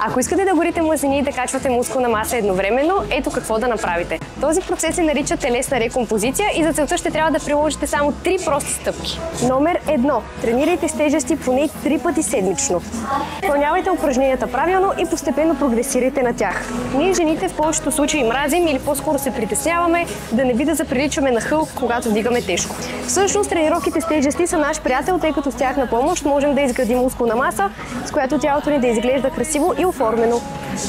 Ако искате да горите мазнини и да качвате мускулна маса едновременно, ето какво да направите. Този процес се нарича телесна рекомпозиция и за целта ще трябва да приложите само 3 прости стъпки. Номер 1. Тренирайте с тежести поне 3 пъти седмично. Изпълнявайте упражненията правилно и постепенно прогресирайте на тях. Ние жените в повечето случаи мразим или по-скоро се притесняваме да не би да заприличаме на Хълк, когато вдигаме тежко. Всъщност тренировките с тежести са наш приятел, тъй като с тях на помощ можем да изградим мускулна маса, с която тялото ни да изглежда красиво и оформено.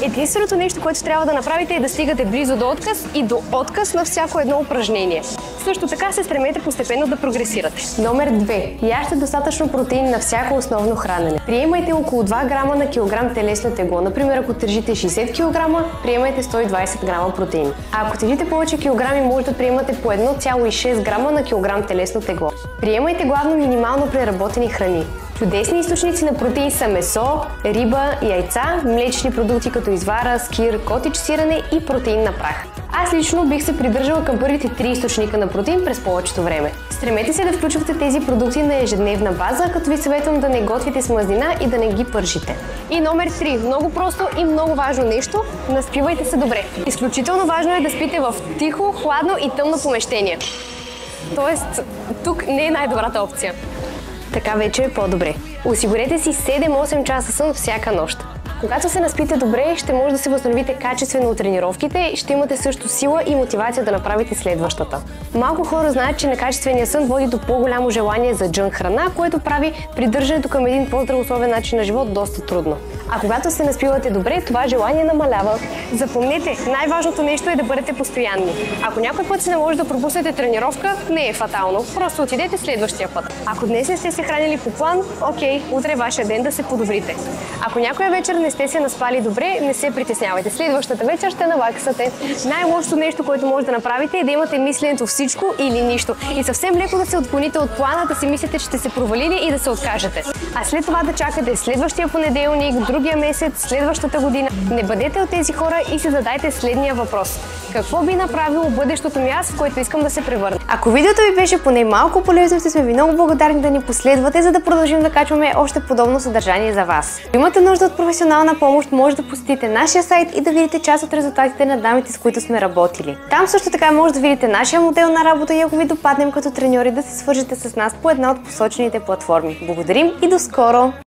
Единственото нещо, което трябва да направите е да стигате близо до отказ и до отказ на всяко едно упражнение. Също така се стремете постепенно да прогресирате. Номер 2. Яжте достатъчно протеин на всяко основно хранене. Приемайте около 2 грама на килограм телесно тегло. Например, ако тежите 60 кг, приемайте 120 грама протеин. А ако тежите повече килограми, може да приемате по 1,6 грама на килограм телесно тегло. Приемайте главно минимално преработени храни. Чудесни източници на протеин са месо, риба, яйца, млечни продукти като извара, скир, котич сирене и протеин на прах. Аз лично бих се придържала към първите 3 източника на протеин през повечето време. Стремете се да включвате тези продукти на ежедневна база, като ви съветвам да не готвите с мазнина и да не ги пържите. И номер 3. Много просто и много важно нещо – наспивайте се добре. Изключително важно е да спите в тихо, хладно и тъмно помещение. Тоест, тук не е най-добрата опция. Така вече е по-добре. Осигурете си 7-8 часа сън всяка нощ. Когато се наспите добре, ще може да се възстановите качествено от тренировките и ще имате също сила и мотивация да направите следващата. Малко хора знаят, че некачественият сън води до по-голямо желание за джънк храна, което прави придържането към един по-здравословен начин на живот доста трудно. А когато се наспивате добре, това желание намалява. Запомнете, най-важното нещо е да бъдете постоянни. Ако някой път се не може да пропуснете тренировка, не е фатално. Просто отидете следващия път. Ако днес не сте се хранили по план, окей, утре е вашия ден да се подобрите. Ако някоя вечер не сте се наспали добре, не се притеснявайте. Следващата вечер ще наваксате. Най-лошото нещо, което може да направите, е да имате мисленето всичко или нищо. И съвсем леко да се отклоните от плана, да си мислите, че сте се провалили и да се откажете. А след това да чакате следващия понеделник, другия месец, следващата година. Не бъдете от тези хора и си задайте следния въпрос. Какво би направило бъдещото ми аз, в което искам да се превърна? Ако видеото ви беше поне малко полезно, ще сме ви много благодарни да ни последвате, за да продължим да качваме още подобно съдържание за вас. Ако имате нужда от професионална помощ, може да посетите нашия сайт и да видите част от резултатите на дамите, с които сме работили. Там също така може да видите нашия модел на работа и ако ви допаднем като треньори, да се свържете с нас по една от посочените платформи. Благодарим и до скоро!